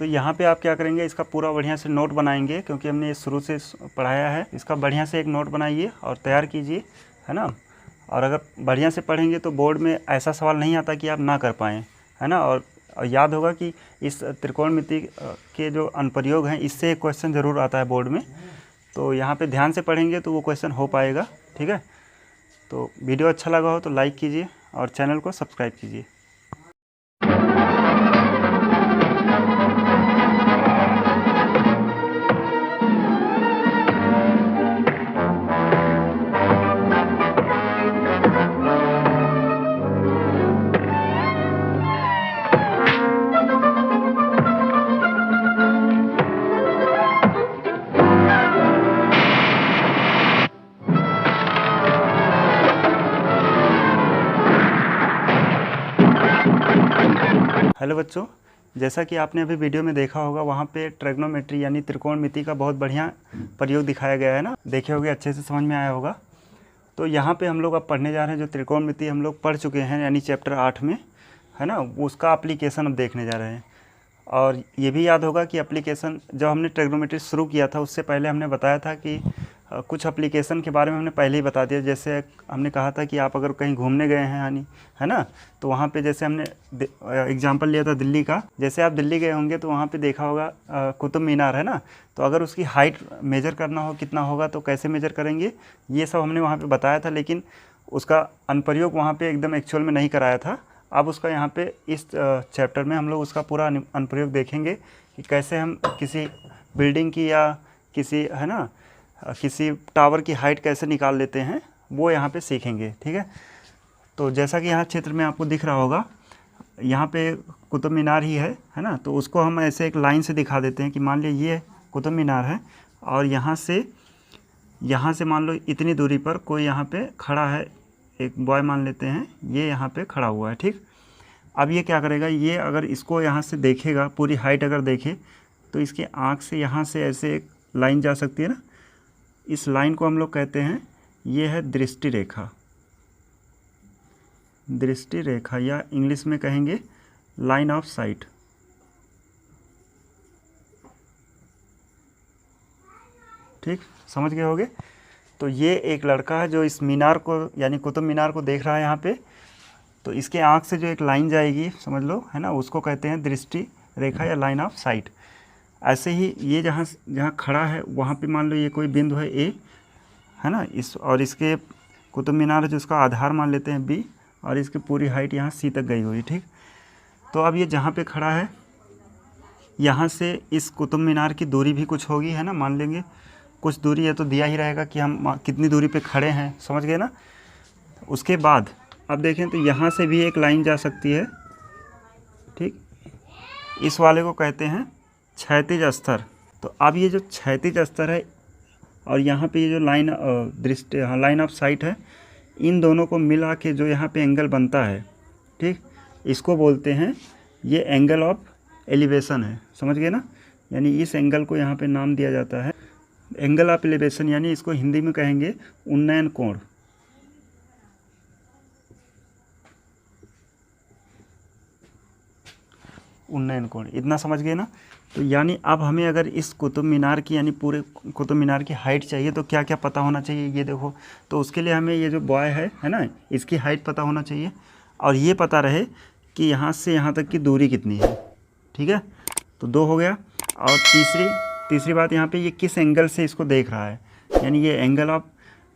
तो यहाँ पे आप क्या करेंगे, इसका पूरा बढ़िया से नोट बनाएंगे, क्योंकि हमने ये शुरू से पढ़ाया है। इसका बढ़िया से एक नोट बनाइए और तैयार कीजिए, है ना। और अगर बढ़िया से पढ़ेंगे तो बोर्ड में ऐसा सवाल नहीं आता कि आप ना कर पाएँ, है ना। और याद होगा कि इस त्रिकोणमिति के जो अनुप्रयोग हैं, इससे एक क्वेश्चन ज़रूर आता है बोर्ड में। तो यहाँ पे ध्यान से पढ़ेंगे तो वो क्वेश्चन हो पाएगा, ठीक है। तो वीडियो अच्छा लगा हो तो लाइक कीजिए और चैनल को सब्सक्राइब कीजिए। हेलो बच्चों, जैसा कि आपने अभी वीडियो में देखा होगा, वहाँ पे ट्रिग्नोमेट्री यानी त्रिकोणमिति का बहुत बढ़िया प्रयोग दिखाया गया है ना। देखे होगे, अच्छे से समझ में आया होगा। तो यहाँ पे हम लोग अब पढ़ने जा रहे हैं जो त्रिकोणमिति हम लोग पढ़ चुके हैं, यानी चैप्टर 8 में, है ना। उसका एप्लीकेशन अब देखने जा रहे हैं। और ये भी याद होगा कि एप्लीकेशन जब हमने ट्रिग्नोमेट्री शुरू किया था उससे पहले हमने बताया था कि कुछ एप्लीकेशन के बारे में हमने पहले ही बता दिया। जैसे हमने कहा था कि आप अगर कहीं घूमने गए हैं, यानी, है ना, तो वहाँ पे जैसे हमने एग्जांपल लिया था दिल्ली का। जैसे आप दिल्ली गए होंगे तो वहाँ पे देखा होगा कुतुब मीनार, है ना। तो अगर उसकी हाइट मेजर करना हो कितना होगा तो कैसे मेजर करेंगे, ये सब हमने वहाँ पर बताया था। लेकिन उसका अनुप्रयोग वहाँ पर एकदम एक्चुअल में नहीं कराया था। अब उसका यहाँ पे इस चैप्टर में हम लोग उसका पूरा अनुप्रयोग देखेंगे कि कैसे हम किसी बिल्डिंग की या किसी, है ना, किसी टावर की हाइट कैसे निकाल लेते हैं, वो यहाँ पे सीखेंगे, ठीक है। तो जैसा कि यहाँ चित्र में आपको दिख रहा होगा, यहाँ पे कुतुब मीनार ही है ना। तो उसको हम ऐसे एक लाइन से दिखा देते हैं कि मान लीजिए ये कुतुब मीनार है और यहाँ से मान लो इतनी दूरी पर कोई यहाँ पे खड़ा है, एक बॉय मान लेते हैं, ये यहाँ पे खड़ा हुआ है, ठीक। अब ये क्या करेगा, ये अगर इसको यहाँ से देखेगा, पूरी हाइट अगर देखे तो इसकी आँख से यहाँ से ऐसे एक लाइन जा सकती है ना। इस लाइन को हम लोग कहते हैं, ये है दृष्टि रेखा। दृष्टि रेखा या इंग्लिश में कहेंगे लाइन ऑफ साइट। ठीक, समझ गए होगे। तो ये एक लड़का है जो इस मीनार को यानी कुतुब मीनार को देख रहा है यहाँ पे। तो इसके आँख से जो एक लाइन जाएगी, समझ लो, है ना, उसको कहते हैं दृष्टि रेखा या लाइन ऑफ साइट। ऐसे ही ये जहाँ खड़ा है वहाँ पे मान लो ये कोई बिंदु है ए, है ना, और इसके कुतुब मीनार जो उसका आधार मान लेते हैं बी, और इसकी पूरी हाइट यहाँ सी तक गई हुई, ठीक। तो अब ये जहाँ पे खड़ा है, यहाँ से इस कुतुब मीनार की दूरी भी कुछ होगी, है ना, मान लेंगे कुछ दूरी है। तो दिया ही रहेगा कि हम कितनी दूरी पे खड़े हैं, समझ गए ना। उसके बाद अब देखें तो यहाँ से भी एक लाइन जा सकती है, ठीक। इस वाले को कहते हैं क्षैतिज स्तर। तो अब ये जो क्षैतिज स्तर है और यहाँ पे ये जो लाइन ऑफ साइट है, इन दोनों को मिला के जो यहाँ पे एंगल बनता है, ठीक, इसको बोलते हैं, ये एंगल ऑफ एलिवेशन है, समझ गए ना। यानी इस एंगल को यहाँ पे नाम दिया जाता है एंगल ऑफ एलिवेशन, यानी इसको हिंदी में कहेंगे उन्नयन कोण। उन्नयन कोण, इतना समझ गए ना। तो यानी अब हमें अगर इस कुतुब मीनार की यानी पूरे कुतुब मीनार की हाइट चाहिए तो क्या क्या पता होना चाहिए, ये देखो। तो उसके लिए हमें ये जो बॉय है ना, इसकी हाइट पता होना चाहिए और ये पता रहे कि यहाँ से यहाँ तक की दूरी कितनी है, ठीक है। तो 2 हो गया। और तीसरी बात, यहाँ पे ये किस एंगल से इसको देख रहा है, यानी ये एंगल ऑफ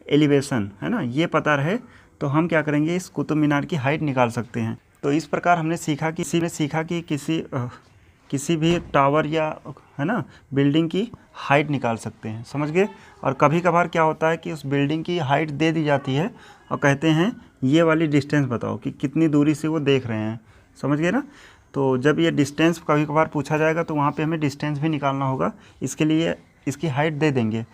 एलिवेशन, है ना, ये पता रहे तो हम क्या करेंगे, इस कुतुब मीनार की हाइट निकाल सकते हैं। तो इस प्रकार हमने सीखा कि किसी भी टावर या, है ना, बिल्डिंग की हाइट निकाल सकते हैं, समझ गए। और कभी कभार क्या होता है कि उस बिल्डिंग की हाइट दे दी जाती है और कहते हैं ये वाली डिस्टेंस बताओ कि कितनी दूरी से वो देख रहे हैं, समझ गए ना। तो जब ये डिस्टेंस कभी कभार पूछा जाएगा तो वहाँ पे हमें डिस्टेंस भी निकालना होगा, इसके लिए इसकी हाइट दे देंगे।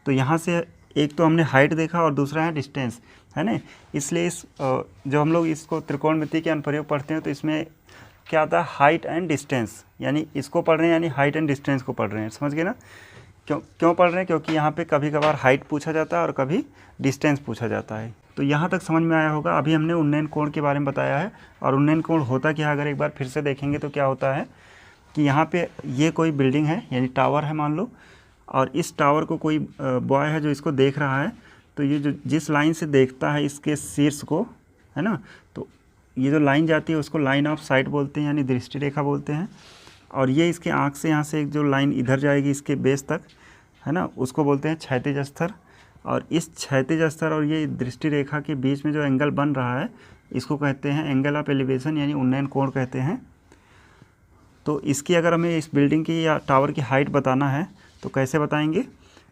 तो यहाँ से एक तो हमने हाइट देखा और दूसरा है डिस्टेंस, है ना। इसलिए जो हम लोग इसको त्रिकोणमिति के अनुप्रयोग पढ़ते हैं तो इसमें क्या आता है, हाइट एंड डिस्टेंस, यानी इसको पढ़ रहे हैं, यानी हाइट एंड डिस्टेंस को पढ़ रहे हैं, समझ गए ना। क्यों पढ़ रहे हैं, क्योंकि यहाँ पे कभी कभार हाइट पूछा जाता है और कभी डिस्टेंस पूछा जाता है। तो यहाँ तक समझ में आया होगा। अभी हमने उन्नयन कोण के बारे में बताया है, और उन्नयन कोण होता क्या है अगर एक बार फिर से देखेंगे तो क्या होता है कि यहाँ पे ये कोई बिल्डिंग है यानी टावर है मान लो, और इस टावर को कोई बॉय है जो इसको देख रहा है, तो ये जो जिस लाइन से देखता है इसके शीर्ष को, है ना, तो ये जो लाइन जाती है उसको लाइन ऑफ साइट बोलते हैं यानी दृष्टि रेखा बोलते हैं। और ये इसके आँख से यहाँ से एक जो लाइन इधर जाएगी इसके बेस तक, है ना, उसको बोलते हैं क्षैतिज स्तर। और इस क्षैतिज स्तर और ये दृष्टि रेखा के बीच में जो एंगल बन रहा है इसको कहते हैं एंगल ऑफ एलिवेशन यानी उन्नयन कोण कहते हैं। तो इसकी अगर हमें इस बिल्डिंग की या टावर की हाइट बताना है तो कैसे बताएंगे,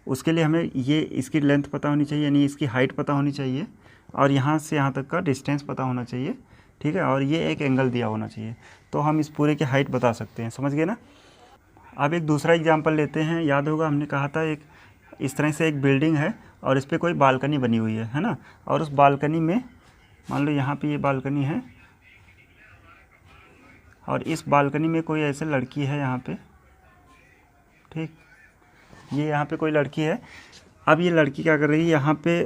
उसके लिए हमें ये इसकी लेंथ पता होनी चाहिए यानी इसकी हाइट पता होनी चाहिए, और यहाँ से यहाँ तक का डिस्टेंस पता होना चाहिए, ठीक है, और ये एक एंगल दिया होना चाहिए, तो हम इस पूरे की हाइट बता सकते हैं। समझ गए ना। अब एक दूसरा एग्जांपल लेते हैं। याद होगा हमने कहा था एक इस तरह से एक बिल्डिंग है और इस पर कोई बालकनी बनी हुई है ना, और उस बालकनी में मान लो यहाँ पे ये बालकनी है और इस बालकनी में कोई ऐसे लड़की है यहाँ पे, ठीक, ये यहाँ पे कोई लड़की है। अब ये लड़की क्या कर रही है, यहाँ पे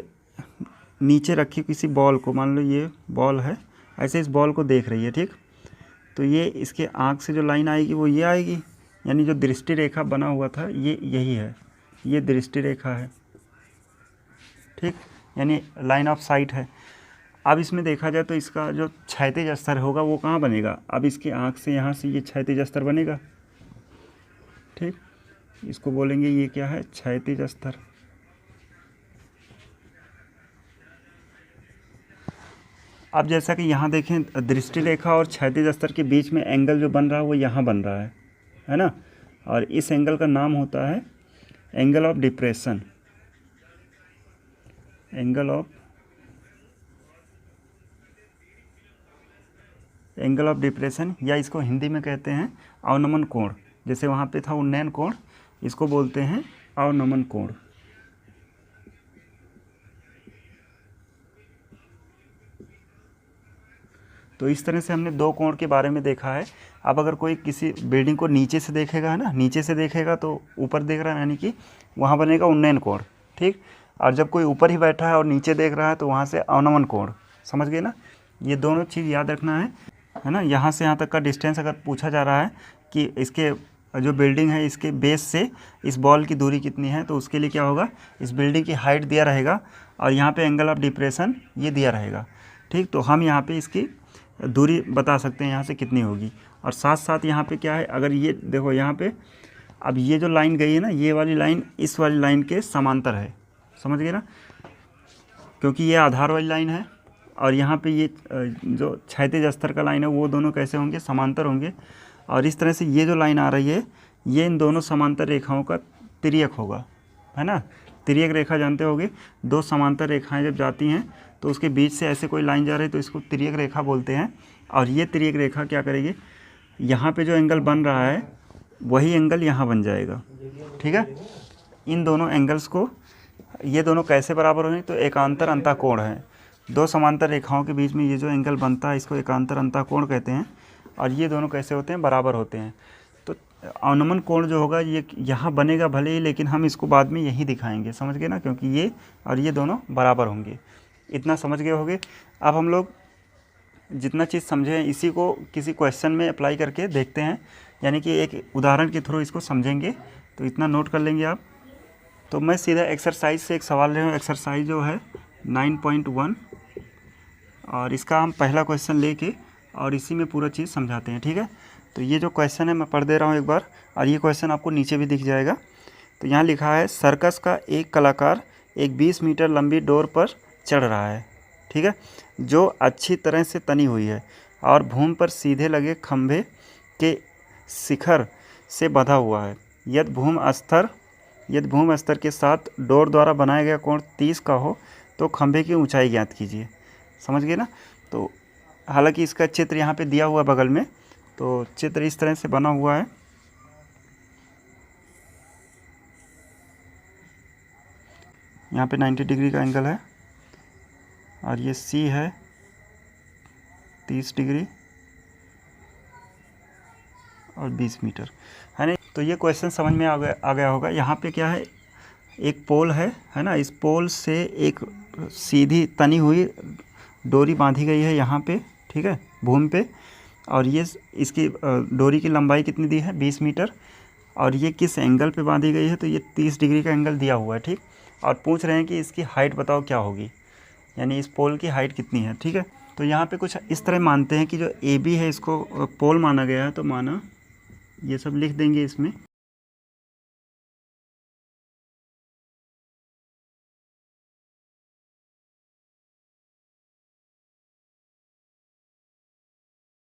नीचे रखी किसी बॉल को, मान लो ये बॉल है, ऐसे इस बॉल को देख रही है, ठीक। तो ये इसके आँख से जो लाइन आएगी वो ये आएगी, यानी जो दृष्टि रेखा बना हुआ था ये यही है, ये दृष्टि रेखा है, ठीक, यानी लाइन ऑफ साइट है। अब इसमें देखा जाए तो इसका जो क्षैतिज स्तर होगा वो कहाँ बनेगा, अब इसके आँख से यहाँ से ये क्षैतिज स्तर बनेगा, ठीक, इसको बोलेंगे ये क्या है, क्षैतिज स्तर। अब जैसा कि यहाँ देखें दृष्टि रेखा और क्षैतिज स्तर के बीच में एंगल जो बन रहा है वो यहाँ बन रहा है ना, और इस एंगल का नाम होता है angle of depression, angle of depression, या इसको हिंदी में कहते हैं अवनमन कोण। जैसे वहाँ पे था उन्नयन कोण, इसको बोलते हैं अवनमन कोण। तो इस तरह से हमने दो कोण के बारे में देखा है। अब अगर कोई किसी बिल्डिंग को नीचे से देखेगा, है ना, नीचे से देखेगा तो ऊपर देख रहा है यानी कि वहाँ बनेगा उन्नयन कोण, ठीक। और जब कोई ऊपर ही बैठा है और नीचे देख रहा है तो वहाँ से अवनमन कोण। समझ गए ना, ये दोनों चीज़ याद रखना है ना। यहाँ से यहाँ तक का डिस्टेंस अगर पूछा जा रहा है कि इसके जो बिल्डिंग है इसके बेस से इस बॉल की दूरी कितनी है, तो उसके लिए क्या होगा, इस बिल्डिंग की हाइट दिया रहेगा और यहाँ पे एंगल ऑफ डिप्रेशन ये दिया रहेगा, ठीक। तो हम यहाँ पे इसकी दूरी बता सकते हैं यहाँ से कितनी होगी। और साथ साथ यहाँ पे क्या है, अगर ये देखो यहाँ पे अब ये जो लाइन गई है ना, ये वाली लाइन इस वाली लाइन के समांतर है, समझ गए ना, क्योंकि ये आधार वाली लाइन है और यहाँ पे ये जो क्षैतिज स्तर का लाइन है वो दोनों कैसे होंगे, समांतर होंगे। और इस तरह से ये जो लाइन आ रही है ये इन दोनों समांतर रेखाओं का तिर्यक होगा, है ना। तिर्यक रेखा जानते होगे, दो समांतर रेखाएं जब जाती हैं तो उसके बीच से ऐसे कोई लाइन जा रही है तो इसको तिर्यक रेखा बोलते हैं। और ये तिर्यक रेखा क्या करेगी, यहाँ पे जो एंगल बन रहा है वही एंगल यहाँ बन जाएगा, ठीक है। इन दोनों एंगल्स को, ये दोनों कैसे बराबर होंगे, तो एकांतर अंतःकोण है। दो समांतर रेखाओं के बीच में ये जो एंगल बनता है इसको एकांतर अंतःकोण कहते हैं। और ये दोनों कैसे होते हैं, बराबर होते हैं। तो अवनमन कोण जो होगा ये यहाँ बनेगा भले ही, लेकिन हम इसको बाद में यही दिखाएंगे, समझ गए ना, क्योंकि ये और ये दोनों बराबर होंगे। इतना समझ गए होंगे। अब हम लोग जितना चीज़ समझे हैं इसी को किसी क्वेश्चन में अप्लाई करके देखते हैं, यानी कि एक उदाहरण के थ्रू इसको समझेंगे। तो इतना नोट कर लेंगे आप। तो मैं सीधा एक्सरसाइज से एक सवाल ले रहा हूँ, एक्सरसाइज जो है 9.1, और इसका हम पहला क्वेश्चन लेके और इसी में पूरा चीज़ समझाते हैं, ठीक है। तो ये जो क्वेश्चन है मैं पढ़ दे रहा हूँ एक बार, और ये क्वेश्चन आपको नीचे भी दिख जाएगा। तो यहाँ लिखा है, सर्कस का एक कलाकार एक 20 मीटर लंबी डोर पर चढ़ रहा है, ठीक है, जो अच्छी तरह से तनी हुई है और भूमि पर सीधे लगे खंभे के शिखर से बंधा हुआ है। यदि भूमि स्तर के साथ डोर द्वारा बनाया गया कोण 30 का हो तो खंभे की ऊंचाई ज्ञात कीजिए। समझ गए ना। तो हालांकि इसका चित्र यहाँ पे दिया हुआ बगल में, तो चित्र इस तरह से बना हुआ है। यहाँ पे 90 डिग्री का एंगल है और ये सी है 30 डिग्री और 20 मीटर, है ना। तो ये क्वेश्चन समझ में आ गया होगा। यहाँ पे क्या है, एक पोल है ना, इस पोल से एक सीधी तनी हुई डोरी बांधी गई है यहाँ पे, ठीक है, भूमि पे। और ये इसकी डोरी की लंबाई कितनी दी है 20 मीटर, और ये किस एंगल पे बांधी गई है, तो ये 30 डिग्री का एंगल दिया हुआ है। ठीक, और पूछ रहे हैं कि इसकी हाइट बताओ क्या होगी, यानी इस पोल की हाइट कितनी है। ठीक है, तो यहाँ पे कुछ इस तरह मानते हैं कि जो ए बी है इसको पोल माना गया है, तो माना ये सब लिख देंगे इसमें।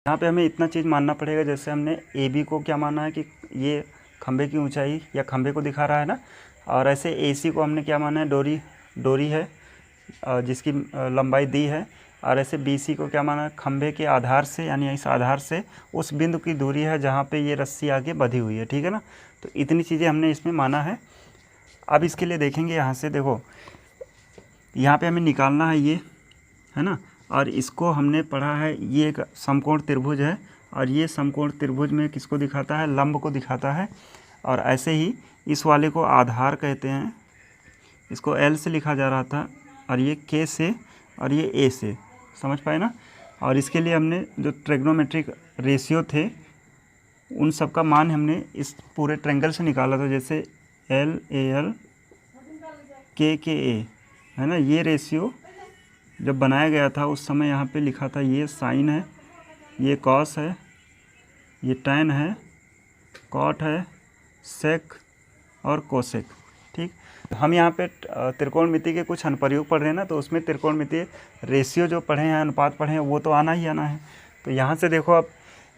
यहाँ पे हमें इतना चीज़ मानना पड़ेगा, जैसे हमने ए बी को क्या माना है कि ये खंबे की ऊंचाई या खंबे को दिखा रहा है ना, और ऐसे ए सी को हमने क्या माना है, डोरी है जिसकी लंबाई दी है, और ऐसे बी सी को क्या माना है, खंबे के आधार से, यानी इस आधार से उस बिंदु की दूरी है जहाँ पे ये रस्सी आगे बंधी हुई है। ठीक है ना, तो इतनी चीज़ें हमने इसमें माना है। अब इसके लिए देखेंगे यहाँ से, देखो यहाँ पे हमें निकालना है ये, है ना, और इसको हमने पढ़ा है, ये एक समकोण त्रिभुज है, और ये समकोण त्रिभुज में किसको दिखाता है, लंब को दिखाता है। और ऐसे ही इस वाले को आधार कहते हैं, इसको एल से लिखा जा रहा था, और ये के से, और ये ए से, समझ पाए ना। और इसके लिए हमने जो ट्रिग्नोमेट्रिक रेशियो थे उन सब का मान हमने इस पूरे ट्रायंगल से निकाला था, जैसे एल ए एल के ए, है ना। ये रेशियो जब बनाया गया था उस समय यहाँ पे लिखा था, ये साइन है, ये कॉस है, ये टैन है, कॉट है, सेक और कोसेक। ठीक, हम यहाँ पे त्रिकोणमिति के कुछ अनुप्रयोग पढ़ रहे हैं ना, तो उसमें त्रिकोणमिति रेशियो जो पढ़े हैं, अनुपात पढ़े हैं, वो तो आना ही आना है। तो यहाँ से देखो आप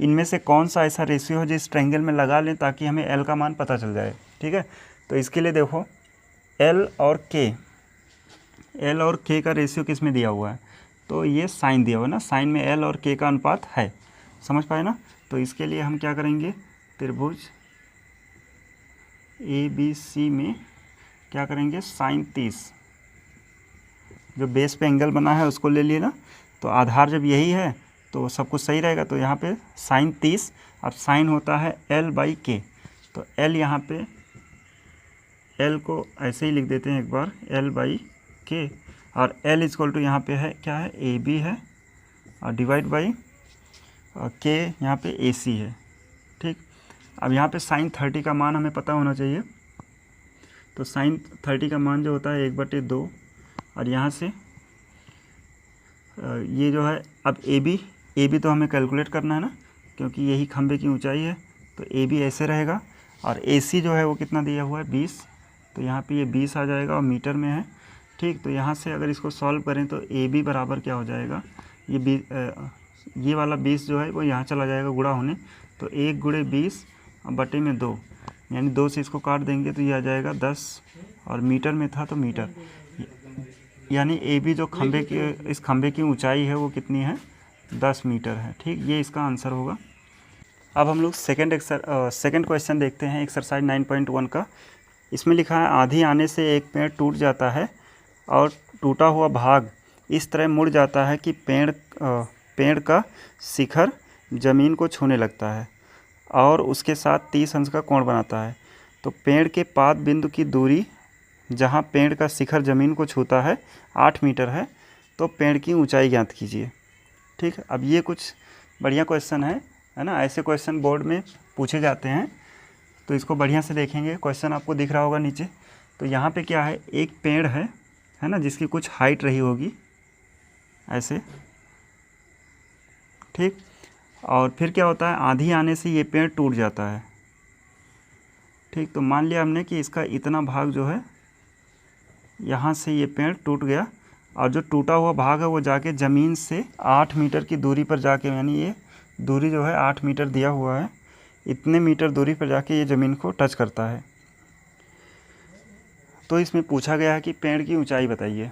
इनमें से कौन सा ऐसा रेशियो है जो इस ट्रायंगल में लगा लें ताकि हमें एल का मान पता चल जाए। ठीक है, तो इसके लिए देखो एल और के का रेशियो किस में दिया हुआ है, तो ये साइन दिया हुआ है ना, साइन में एल और के का अनुपात है, समझ पाए ना। तो इसके लिए हम क्या करेंगे, त्रिभुज ए बी सी में क्या करेंगे, साइन 30, जो बेस पे एंगल बना है उसको ले लिए ना, तो आधार जब यही है तो सब कुछ सही रहेगा। तो यहाँ पे साइन 30, अब साइन होता है एल बाई के, तो एल यहाँ पे एल को ऐसे ही लिख देते हैं एक बार, एल बाई के, और एल इक्वल टू यहाँ पे है क्या है, ए बी है, और डिवाइड बाई के यहाँ पे ए सी है। ठीक, अब यहाँ पे साइन 30 का मान हमें पता होना चाहिए, तो साइन 30 का मान जो होता है 1/2, और यहाँ से ये जो है, अब ए बी तो हमें कैलकुलेट करना है ना, क्योंकि यही खंबे की ऊंचाई है, तो ए बी ऐसे रहेगा, और ए सी जो है वो कितना दिया हुआ है 20, तो यहाँ पे ये 20 आ जाएगा और मीटर में है। ठीक, तो यहाँ से अगर इसको सॉल्व करें तो ए बी बराबर क्या हो जाएगा, ये वाला 20 जो है वो यहाँ चला जाएगा गुणा होने, तो 1 × 20 बटे में 2, यानी 2 से इसको काट देंगे तो ये आ जाएगा 10, और मीटर में था तो मीटर, यानी ए बी जो इस खंबे की ऊंचाई है वो कितनी है, 10 मीटर है। ठीक, ये इसका आंसर होगा। अब हम लोग सेकंड क्वेश्चन देखते हैं, एक्सरसाइज 9.1 का। इसमें लिखा है, आंधी आने से एक पेड़ टूट जाता है और टूटा हुआ भाग इस तरह मुड़ जाता है कि पेड़ का शिखर ज़मीन को छूने लगता है और उसके साथ 30 अंश का कोण बनाता है। तो पेड़ के पाद बिंदु की दूरी जहाँ पेड़ का शिखर ज़मीन को छूता है 8 मीटर है, तो पेड़ की ऊंचाई ज्ञात कीजिए। ठीक, अब ये कुछ बढ़िया क्वेश्चन है ना, ऐसे क्वेश्चन बोर्ड में पूछे जाते हैं, तो इसको बढ़िया से देखेंगे। क्वेश्चन आपको दिख रहा होगा नीचे, तो यहाँ पे क्या है, एक पेड़ है ना, जिसकी कुछ हाइट रही होगी ऐसे। ठीक, और फिर क्या होता है, आंधी आने से ये पेड़ टूट जाता है। ठीक, तो मान लिया हमने कि इसका इतना भाग जो है, यहाँ से ये पेड़ टूट गया, और जो टूटा हुआ भाग है वो जाके ज़मीन से 8 मीटर की दूरी पर जाके, यानी ये दूरी जो है 8 मीटर दिया हुआ है, इतने मीटर दूरी पर जाके ये ज़मीन को टच करता है। तो इसमें पूछा गया है कि पेड़ की ऊंचाई बताइए।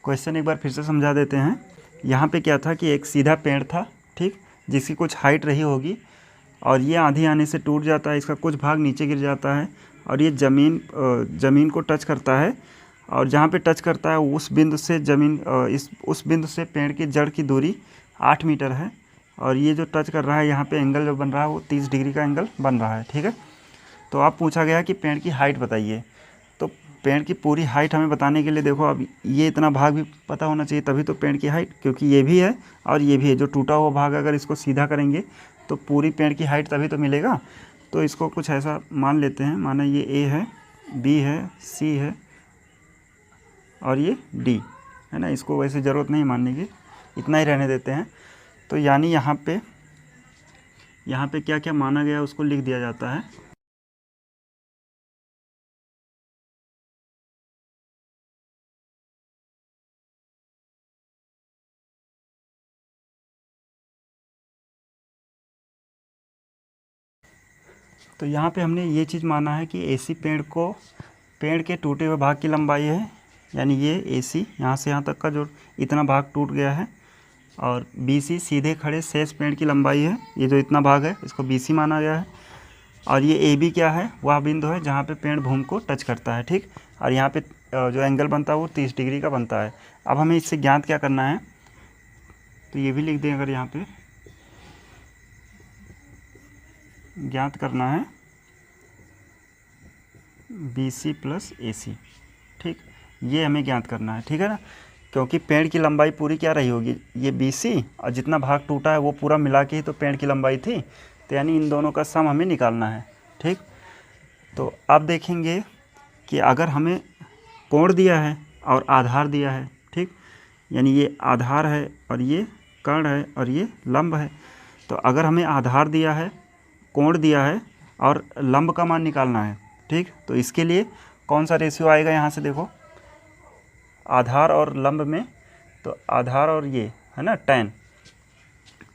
क्वेश्चन एक बार फिर से समझा देते हैं। यहाँ पे क्या था कि एक सीधा पेड़ था, ठीक, जिसकी कुछ हाइट रही होगी, और ये आंधी आने से टूट जाता है, इसका कुछ भाग नीचे गिर जाता है, और ये ज़मीन को टच करता है, और जहाँ पे टच करता है उस बिंदु से उस बिंदु से पेड़ की जड़ की दूरी 8 मीटर है, और ये जो टच कर रहा है यहाँ पे एंगल जो बन रहा है वो 30 डिग्री का एंगल बन रहा है। ठीक है, तो आप पूछा गया कि पेड़ की हाइट बताइए। तो पेड़ की पूरी हाइट हमें बताने के लिए देखो अब ये इतना भाग भी पता होना चाहिए, तभी तो पेड़ की हाइट, क्योंकि ये भी है और ये भी है। जो टूटा हुआ भाग अगर इसको सीधा करेंगे तो पूरी पेड़ की हाइट तभी तो मिलेगा। तो इसको कुछ ऐसा मान लेते हैं, माना ये ए है, बी है, सी है और ये डी है ना। इसको वैसे ज़रूरत नहीं मानने की, इतना ही रहने देते हैं। तो यानी यहाँ पे क्या क्या माना गया उसको लिख दिया जाता है। तो यहाँ पे हमने ये चीज़ माना है कि AC पेड़ के टूटे हुए भाग की लंबाई है, यानी ये AC यहाँ से यहाँ तक का जो इतना भाग टूट गया है, और BC सीधे खड़े शेष पेड़ की लंबाई है, ये जो इतना भाग है इसको BC माना गया है। और ये AB क्या है, वह बिंदु है जहाँ पे पेड़ भूमि को टच करता है, ठीक। और यहाँ पे जो एंगल बनता है वो 30 डिग्री का बनता है। अब हमें इससे ज्ञात क्या करना है, तो ये भी लिख दें, अगर यहाँ पे ज्ञात करना है BC प्लस AC, ठीक, ये हमें ज्ञात करना है, ठीक है ना। क्योंकि पेड़ की लंबाई पूरी क्या रही होगी, ये BC और जितना भाग टूटा है वो पूरा मिला के ही तो पेड़ की लंबाई थी, तो यानी इन दोनों का सम हमें निकालना है, ठीक। तो अब देखेंगे कि अगर हमें कोण दिया है और आधार दिया है, ठीक, यानी ये आधार है और ये कर्ण है और ये लंब है। तो अगर हमें आधार दिया है, कोण दिया है और लंब का मान निकालना है, ठीक, तो इसके लिए कौन सा रेशियो आएगा, यहाँ से देखो आधार और लंब में, तो आधार और ये है ना tan।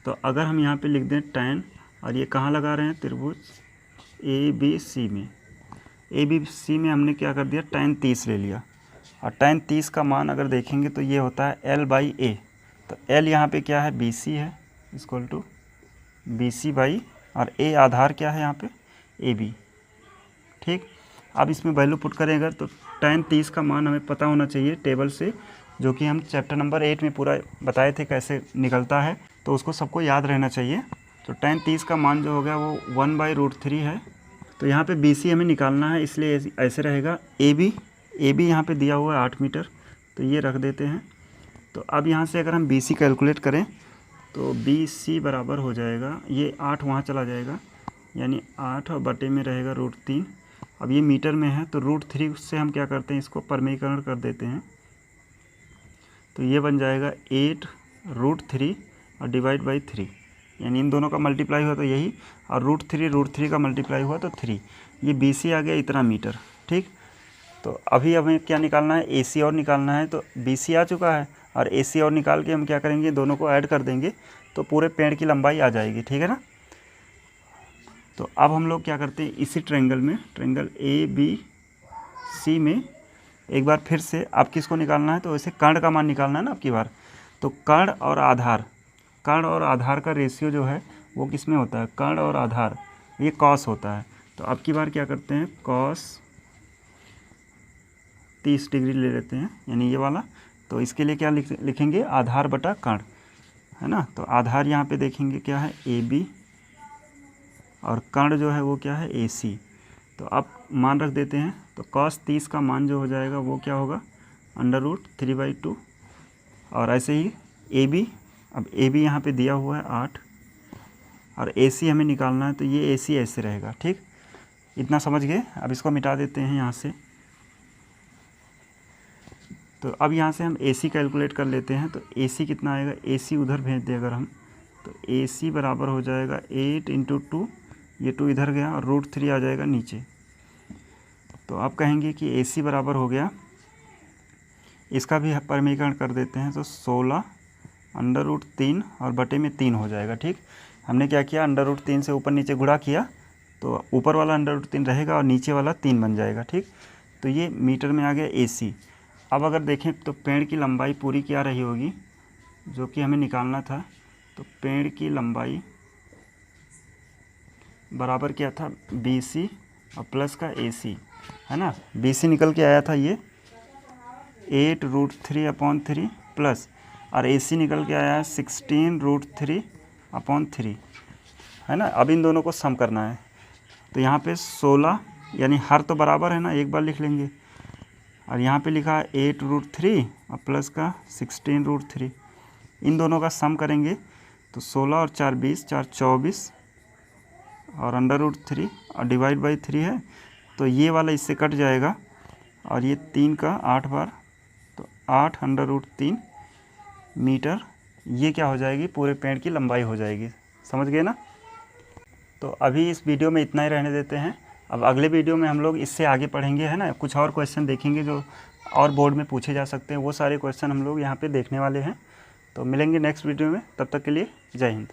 तो अगर हम यहाँ पे लिख दें tan, और ये कहाँ लगा रहे हैं, त्रिभुज ABC में, ABC में हमने क्या कर दिया, tan 30 ले लिया। और tan 30 का मान अगर देखेंगे तो ये होता है L/A। तो L यहाँ पे क्या है, BC है, इक्वल टू BC बाई, और A आधार क्या है यहाँ पे, AB, ठीक। अब इसमें वैल्यू पुट करें अगर, तो tan 30 का मान हमें पता होना चाहिए टेबल से, जो कि हम चैप्टर नंबर 8 में पूरा बताए थे कैसे निकलता है, तो उसको सबको याद रहना चाहिए। तो tan 30 का मान जो हो गया वो 1/√3 है। तो यहाँ पे BC हमें निकालना है, इसलिए ऐसे रहेगा। AB यहाँ पे दिया हुआ है 8 मीटर, तो ये रख देते हैं। तो अब यहाँ से अगर हम BC कैलकुलेट करें तो BC बराबर हो जाएगा, ये 8 वहाँ चला जाएगा, यानी 8 और बटे में रहेगा √3। अब ये मीटर में है तो √3 से हम क्या करते हैं, इसको परमीकरण कर देते हैं, तो ये बन जाएगा 8√3 और डिवाइड बाई 3, यानी इन दोनों का मल्टीप्लाई हुआ तो यही, और √3 का मल्टीप्लाई हुआ तो 3। ये BC आ गया इतना मीटर, ठीक। तो अभी हमें क्या निकालना है, AC और निकालना है। तो BC आ चुका है और AC और निकाल के हम क्या करेंगे, दोनों को ऐड कर देंगे तो पूरे पेड़ की लंबाई आ जाएगी, ठीक है ना। तो अब हम लोग क्या करते हैं, इसी ट्रायंगल में, ट्रायंगल ABC में एक बार फिर से आप किसको निकालना है, तो वैसे कर्ण का मान निकालना है ना आपकी बार। तो कर्ण और आधार का रेशियो जो है वो किस में होता है, कर्ण और आधार, ये कॉस होता है। तो अब की बार क्या करते हैं, कॉस 30 डिग्री ले लेते हैं, यानी ये वाला। तो इसके लिए क्या लिखेंगे, आधार बटा कर्ण, है ना। तो आधार यहाँ पे देखेंगे क्या है, AB, और कर्ण जो है वो क्या है, AC। तो अब मान रख देते हैं, तो cos 30 का मान जो हो जाएगा वो क्या होगा, √3/2। और ऐसे ही AB, अब AB यहाँ पे दिया हुआ है 8, और AC हमें निकालना है, तो ये AC ऐसे रहेगा, ठीक। इतना समझ गए। अब इसको मिटा देते हैं यहाँ से। तो अब यहाँ से हम AC कैलकुलेट कर लेते हैं। तो AC कितना आएगा, AC उधर भेज दे अगर हम, तो AC बराबर हो जाएगा 8 × 2, ये 2 इधर गया और √3 आ जाएगा नीचे। तो आप कहेंगे कि AC बराबर हो गया, इसका भी परमीकरण कर देते हैं, तो 16 √3 और बटे में 3 हो जाएगा, ठीक। हमने क्या किया, √3 से ऊपर नीचे गुणा किया, तो ऊपर वाला √3 रहेगा और नीचे वाला 3 बन जाएगा, ठीक। तो ये मीटर में आ गया AC। अब अगर देखें तो पेड़ की लंबाई पूरी क्या रही होगी, जो कि हमें निकालना था। तो पेड़ की लंबाई बराबर क्या था, BC और प्लस का AC, है ना। BC निकल के आया था ये 8√3/3 प्लस, और AC निकल के आया है 16√3/3, है ना। अब इन दोनों को सम करना है। तो यहाँ पे 16, यानी हर तो बराबर है ना, एक बार लिख लेंगे, और यहाँ पे लिखा है 8√3 और प्लस का 16√3। इन दोनों का सम करेंगे तो 16 और 4 20, 4 24 और √3 और डिवाइड बाई 3 है, तो ये वाला इससे कट जाएगा और ये 3 का 8 बार, तो 8√3 मीटर ये क्या हो जाएगी, पूरे पेड़ की लंबाई हो जाएगी। समझ गए ना। तो अभी इस वीडियो में इतना ही रहने देते हैं। अब अगले वीडियो में हम लोग इससे आगे पढ़ेंगे, है ना, कुछ और क्वेश्चन देखेंगे जो और बोर्ड में पूछे जा सकते हैं। वो सारे क्वेश्चन हम लोग यहाँ पे देखने वाले हैं। तो मिलेंगे नेक्स्ट वीडियो में, तब तक के लिए जय हिंद।